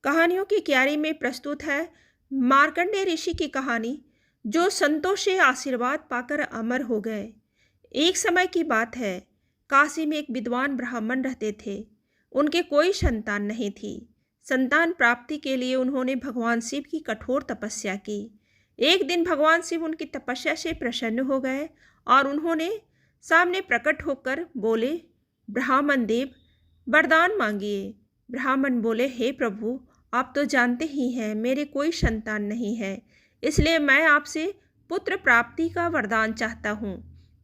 कहानियों की क्यारी में प्रस्तुत है मार्कंडेय ऋषि की कहानी, जो संतों से आशीर्वाद पाकर अमर हो गए। एक समय की बात है, काशी में एक विद्वान ब्राह्मण रहते थे। उनके कोई संतान नहीं थी। संतान प्राप्ति के लिए उन्होंने भगवान शिव की कठोर तपस्या की। एक दिन भगवान शिव उनकी तपस्या से प्रसन्न हो गए और उन्होंने सामने प्रकट होकर बोले, ब्राह्मण देव, वरदान मांगिए। ब्राह्मण बोले, हे प्रभु, आप तो जानते ही हैं मेरे कोई संतान नहीं है, इसलिए मैं आपसे पुत्र प्राप्ति का वरदान चाहता हूँ।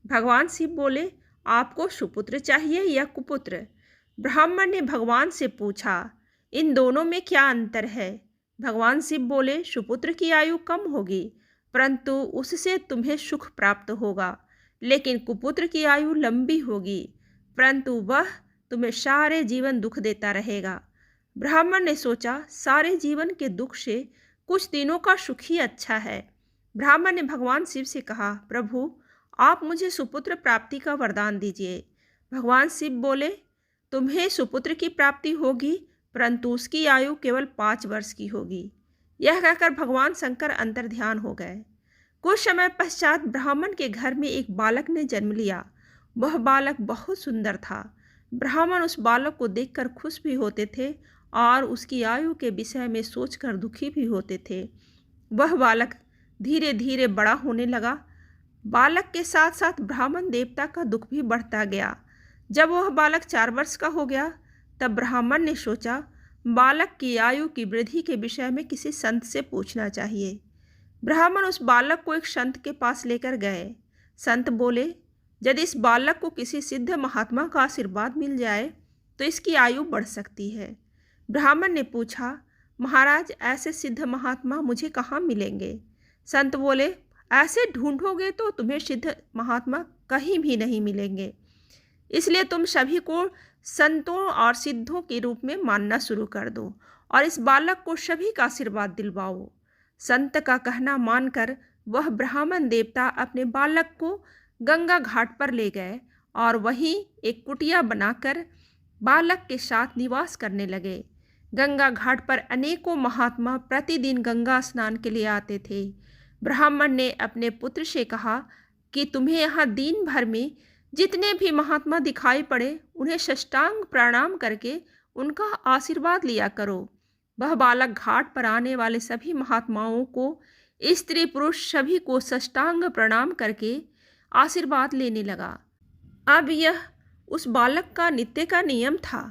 भगवान शिव बोले, आपको सुपुत्र चाहिए या कुपुत्र? ब्राह्मण ने भगवान से पूछा, इन दोनों में क्या अंतर है? भगवान शिव बोले, सुपुत्र की आयु कम होगी, परंतु उससे तुम्हें सुख प्राप्त होगा, लेकिन कुपुत्र की आयु लंबी होगी, परंतु वह तुम्हें सारे जीवन दुख देता रहेगा। ब्राह्मण ने सोचा, सारे जीवन के दुख से कुछ दिनों का सुख ही अच्छा है। ब्राह्मण ने भगवान शिव से कहा, प्रभु, आप मुझे सुपुत्र प्राप्ति का वरदान दीजिए। भगवान शिव बोले, तुम्हें सुपुत्र की प्राप्ति होगी, परंतु उसकी आयु केवल 5 वर्ष की होगी। यह कहकर भगवान शंकर अंतर्ध्यान हो गए। कुछ समय पश्चात ब्राह्मण के घर में एक बालक ने जन्म लिया। वह बालक बहुत सुंदर था। ब्राह्मण उस बालक को देखकर खुश भी होते थे और उसकी आयु के विषय में सोचकर दुखी भी होते थे। वह बालक धीरे धीरे बड़ा होने लगा। बालक के साथ साथ ब्राह्मण देवता का दुख भी बढ़ता गया। जब वह बालक 4 वर्ष का हो गया, तब ब्राह्मण ने सोचा, बालक की आयु की वृद्धि के विषय में किसी संत से पूछना चाहिए। ब्राह्मण उस बालक को एक संत के पास लेकर गए। संत बोले, यदि इस बालक को किसी सिद्ध महात्मा का आशीर्वाद मिल जाए तो इसकी आयु बढ़ सकती है। ब्राह्मण ने पूछा, महाराज, ऐसे सिद्ध महात्मा मुझे कहाँ मिलेंगे? संत बोले, ऐसे ढूंढोगे तो तुम्हें सिद्ध महात्मा कहीं भी नहीं मिलेंगे, इसलिए तुम सभी को संतों और सिद्धों के रूप में मानना शुरू कर दो और इस बालक को सभी का आशीर्वाद दिलवाओ। संत का कहना मानकर वह ब्राह्मण देवता अपने बालक को गंगा घाट पर ले गए और वहीं एक कुटिया बनाकर बालक के साथ निवास करने लगे। गंगा घाट पर अनेकों महात्मा प्रतिदिन गंगा स्नान के लिए आते थे। ब्राह्मण ने अपने पुत्र से कहा कि तुम्हें यहाँ दिन भर में जितने भी महात्मा दिखाई पड़े, उन्हें साष्टांग प्रणाम करके उनका आशीर्वाद लिया करो। वह बालक घाट पर आने वाले सभी महात्माओं को, स्त्री पुरुष सभी को साष्टांग प्रणाम करके आशीर्वाद लेने लगा। अब यह उस बालक का नित्य का नियम था।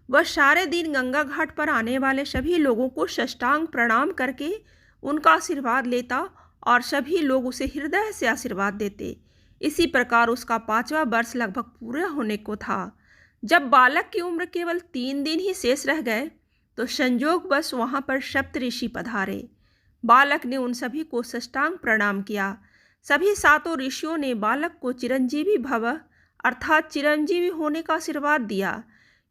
वह सारे दिन गंगा घाट पर आने वाले सभी लोगों को साष्टांग प्रणाम करके उनका आशीर्वाद लेता और सभी लोग उसे हृदय से आशीर्वाद देते। इसी प्रकार उसका 5वां वर्ष लगभग पूरा होने को था। जब बालक की उम्र केवल 3 दिन ही शेष रह गए तो संयोगवश वहाँ पर सप्तऋषि पधारे। बालक ने उन सभी को साष्टांग प्रणाम किया। सभी 7 ऋषियों ने बालक को चिरंजीवी भव अर्थात चिरंजीवी होने का आशीर्वाद दिया।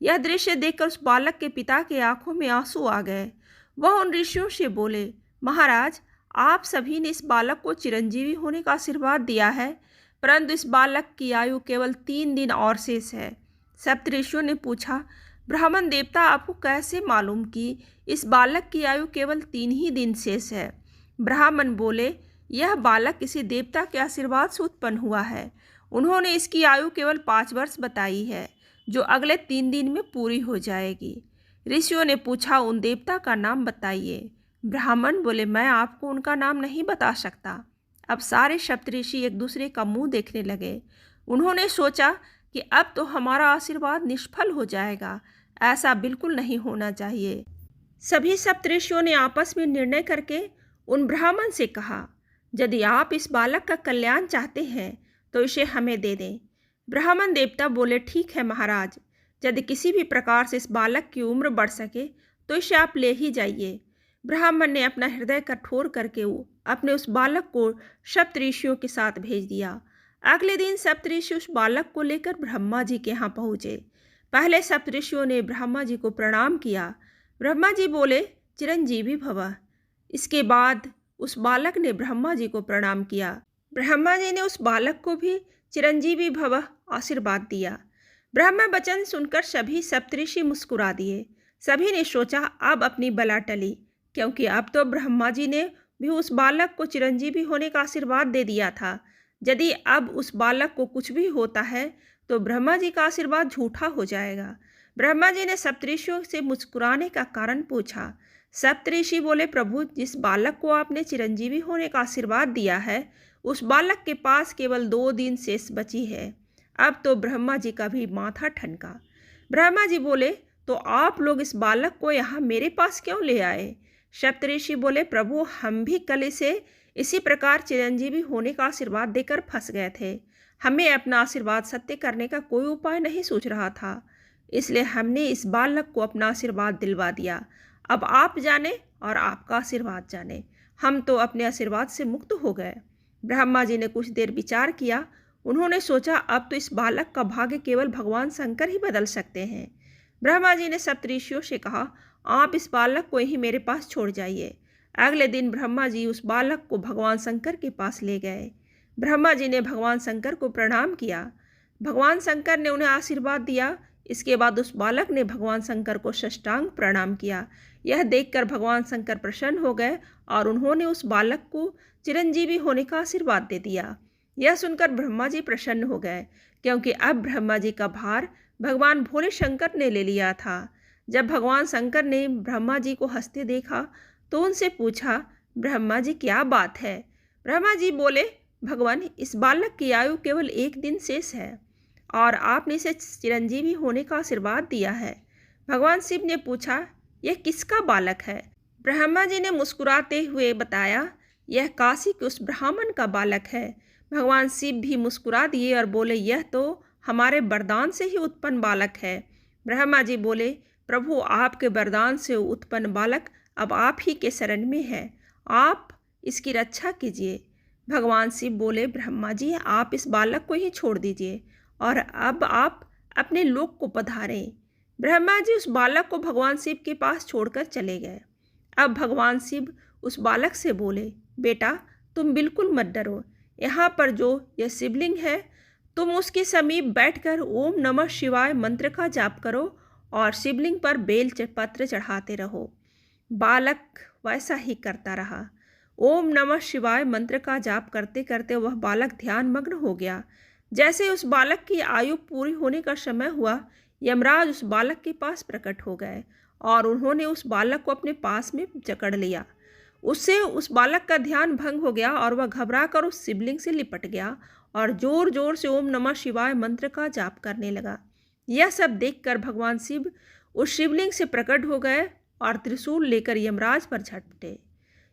यह दृश्य देखकर उस बालक के पिता के आंखों में आंसू आ गए। वह उन ऋषियों से बोले, महाराज, आप सभी ने इस बालक को चिरंजीवी होने का आशीर्वाद दिया है, परंतु इस बालक की आयु केवल 3 दिन और शेष है। सप्त ऋषियों ने पूछा, ब्राह्मण देवता, आपको कैसे मालूम कि इस बालक की आयु केवल 3 ही दिन शेष है? ब्राह्मण बोले, यह बालक किसी देवता के आशीर्वाद से उत्पन्न हुआ है। उन्होंने इसकी आयु केवल 5 वर्ष बताई है, जो अगले 3 दिन में पूरी हो जाएगी। ऋषियों ने पूछा, उन देवता का नाम बताइए। ब्राह्मण बोले, मैं आपको उनका नाम नहीं बता सकता। अब सारे सप्तऋषि एक दूसरे का मुंह देखने लगे। उन्होंने सोचा कि अब तो हमारा आशीर्वाद निष्फल हो जाएगा। ऐसा बिल्कुल नहीं होना चाहिए। सभी सप्तऋषियों ने आपस में निर्णय करके उन ब्राह्मण से कहा, यदि आप इस बालक का कल्याण चाहते हैं तो इसे हमें दे दें। ब्राह्मण देवता बोले, ठीक है महाराज, यदि किसी भी प्रकार से इस बालक की उम्र बढ़ सके तो इसे आप ले ही जाइए। ब्राह्मण ने अपना हृदय कठोर करके अपने उस बालक को सप्तऋषियों के साथ भेज दिया। अगले दिन सप्तऋषि उस बालक को लेकर ब्रह्मा जी के यहाँ पहुँचे। पहले सप्तऋषियों ने ब्रह्मा जी को प्रणाम किया। ब्रह्मा जी बोले, चिरंजीवी भव। इसके बाद उस बालक ने ब्रह्मा जी को प्रणाम किया। ब्रह्मा जी ने उस बालक को भी चिरंजीवी भव आशीर्वाद दिया। ब्रह्म वचन सुनकर सभी सप्तऋषि मुस्कुरा दिए। सभी ने सोचा अब अपनी बला टली, क्योंकि अब तो ब्रह्मा जी ने भी उस बालक को चिरंजीवी होने का आशीर्वाद दे दिया था। यदि अब उस बालक को कुछ भी होता है तो ब्रह्मा जी का आशीर्वाद झूठा हो जाएगा। ब्रह्मा जी ने सप्तऋषियों से मुस्कुराने का कारण पूछा। सप्तऋषि बोले, प्रभु, जिस बालक को आपने चिरंजीवी होने का आशीर्वाद दिया है उस बालक के पास केवल 2 दिन शेष बची है। अब तो ब्रह्मा जी का भी माथा ठनका। ब्रह्मा जी बोले, तो आप लोग इस बालक को यहाँ मेरे पास क्यों ले आए? सप्तऋषि बोले, प्रभु, हम भी कल से इसी प्रकार चिरंजीवी होने का आशीर्वाद देकर फंस गए थे। हमें अपना आशीर्वाद सत्य करने का कोई उपाय नहीं सूझ रहा था, इसलिए हमने इस बालक को अपना आशीर्वाद दिलवा दिया। अब आप जाने और आपका आशीर्वाद जाने, हम तो अपने आशीर्वाद से मुक्त हो गए। ब्रह्मा जी ने कुछ देर विचार किया। उन्होंने सोचा अब तो इस बालक का भाग्य केवल भगवान शंकर ही बदल सकते हैं। ब्रह्मा जी ने सप्तऋषियों से कहा, आप इस बालक को ही मेरे पास छोड़ जाइए। अगले दिन ब्रह्मा जी उस बालक को भगवान शंकर के पास ले गए। ब्रह्मा जी ने भगवान शंकर को प्रणाम किया। भगवान शंकर ने उन्हें आशीर्वाद दिया। इसके बाद उस बालक ने भगवान शंकर को साष्टांग प्रणाम किया। यह देखकर भगवान शंकर प्रसन्न हो गए और उन्होंने उस बालक को चिरंजीवी होने का आशीर्वाद दे दिया। यह सुनकर ब्रह्मा जी प्रसन्न हो गए, क्योंकि अब ब्रह्मा जी का भार भगवान भोले शंकर ने ले लिया था। जब भगवान शंकर ने ब्रह्मा जी को हंसते देखा तो उनसे पूछा, ब्रह्मा जी, क्या बात है? ब्रह्मा जी बोले, भगवान, इस बालक की आयु केवल 1 दिन शेष है और आपने इसे चिरंजीवी होने का आशीर्वाद दिया है। भगवान शिव ने पूछा, यह किसका बालक है? ब्रह्मा जी ने मुस्कुराते हुए बताया, यह काशी के उस ब्राह्मण का बालक है। भगवान शिव भी मुस्कुरा दिए और बोले, यह तो हमारे वरदान से ही उत्पन्न बालक है। ब्रह्मा जी बोले, प्रभु, आपके वरदान से उत्पन्न बालक अब आप ही के शरण में है, आप इसकी रक्षा कीजिए। भगवान शिव बोले, ब्रह्मा जी, आप इस बालक को ही छोड़ दीजिए और अब आप अपने लोक को पधारें। ब्रह्मा जी उस बालक को भगवान शिव के पास छोड़कर चले गए। अब भगवान शिव उस बालक से बोले, बेटा, तुम बिल्कुल मत डरो। यहाँ पर जो यह शिवलिंग है, तुम उसके समीप बैठकर ओम नमः शिवाय मंत्र का जाप करो और शिवलिंग पर बेल पत्र चढ़ाते रहो। बालक वैसा ही करता रहा। ओम नमः शिवाय मंत्र का जाप करते करते वह बालक ध्यान मग्न हो गया। जैसे उस बालक की आयु पूरी होने का समय हुआ, यमराज उस बालक के पास प्रकट हो गए और उन्होंने उस बालक को अपने पास में जकड़ लिया। उससे उस बालक का ध्यान भंग हो गया और वह घबराकर उस शिवलिंग से लिपट गया और जोर जोर से ओम नमः शिवाय मंत्र का जाप करने लगा। यह सब देखकर भगवान शिव उस शिवलिंग से प्रकट हो गए और त्रिशूल लेकर यमराज पर झपटे।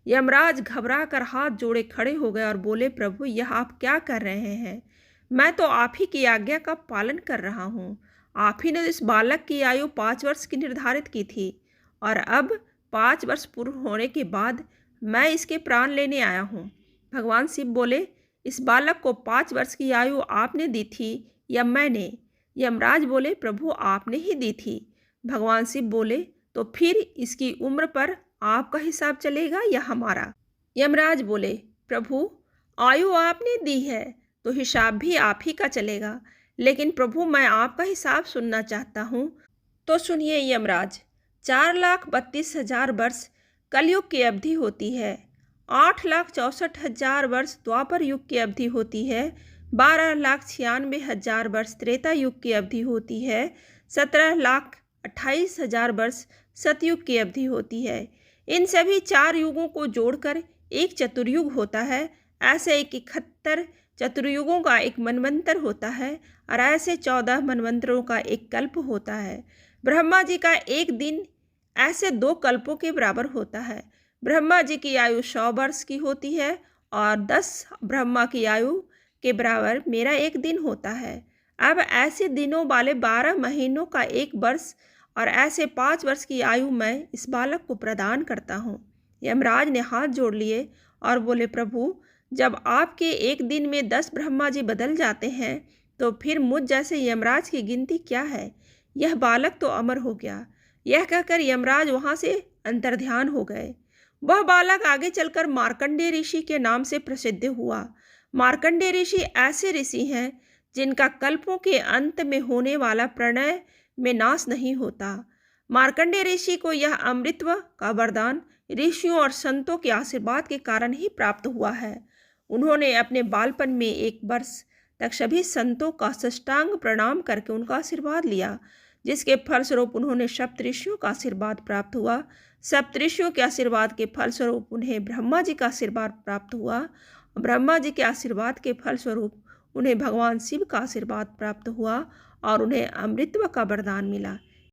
यमराज घबरा कर हाथ जोड़े खड़े हो गए और बोले, प्रभु, यह आप क्या कर रहे हैं? मैं तो आप ही की आज्ञा का पालन कर रहा हूँ। आप ही ने इस बालक की आयु 5 वर्ष की निर्धारित की थी और अब 5 वर्ष पूर्ण होने के बाद मैं इसके प्राण लेने आया हूँ। भगवान शिव बोले, इस बालक को 5 वर्ष की आयु आपने दी थी या मैंने? यमराज बोले, प्रभु, आपने ही दी थी। भगवान शिव बोले, तो फिर इसकी उम्र पर आपका हिसाब चलेगा या हमारा? यमराज बोले, प्रभु, आयु आपने दी है तो हिसाब भी आप ही का चलेगा, लेकिन प्रभु, मैं आपका हिसाब सुनना चाहता हूँ। तो सुनिए यमराज, 4,32,000 वर्ष कलयुग की अवधि होती है, 8,64,000 वर्ष द्वापर युग की अवधि होती है, 12,96,000 वर्ष त्रेता युग की अवधि होती है, 17,28,000 वर्ष सतयुग की अवधि होती है। इन सभी 4 युगों को जोड़कर एक चतुर्युग होता है। ऐसे 71 चतुर्युगों का एक मनवंतर होता है और ऐसे 14 मनवंतरों का एक कल्प होता है। ब्रह्मा जी का एक दिन ऐसे 2 कल्पों के बराबर होता है। ब्रह्मा जी की आयु 100 वर्ष की होती है और 10 ब्रह्मा की आयु के बराबर मेरा एक दिन होता है। अब ऐसे दिनों वाले 12 महीनों का एक वर्ष और ऐसे 5 वर्ष की आयु मैं इस बालक को प्रदान करता हूँ। यमराज ने हाथ जोड़ लिए और बोले, प्रभु, जब आपके एक दिन में 10 ब्रह्मा जी बदल जाते हैं तो फिर मुझ जैसे यमराज की गिनती क्या है? यह बालक तो अमर हो गया। यह कहकर यमराज वहाँ से अंतर्ध्यान हो गए। वह बालक आगे चलकर मार्कंडेय ऋषि के नाम से प्रसिद्ध हुआ। मार्कंडेय ऋषि ऐसे ऋषि हैं जिनका कल्पों के अंत में होने वाला प्रलय में नाश नहीं होता। मार्कंडेय ऋषि को यह अमृतत्व का वरदान ऋषियों और संतों के आशीर्वाद के कारण ही प्राप्त हुआ है। उन्होंने अपने बालपन में 1 वर्ष तक सभी संतों का साष्टांग प्रणाम करके उनका आशीर्वाद लिया, जिसके फलस्वरूप उन्होंने सप्तऋषियों का आशीर्वाद प्राप्त हुआ। सप्तऋषियों के आशीर्वाद के फलस्वरूप उन्हें ब्रह्मा जी का आशीर्वाद प्राप्त हुआ। ब्रह्मा जी के आशीर्वाद के फलस्वरूप उन्हें भगवान शिव का आशीर्वाद प्राप्त हुआ और उन्हें अमृतत्व का वरदान मिला।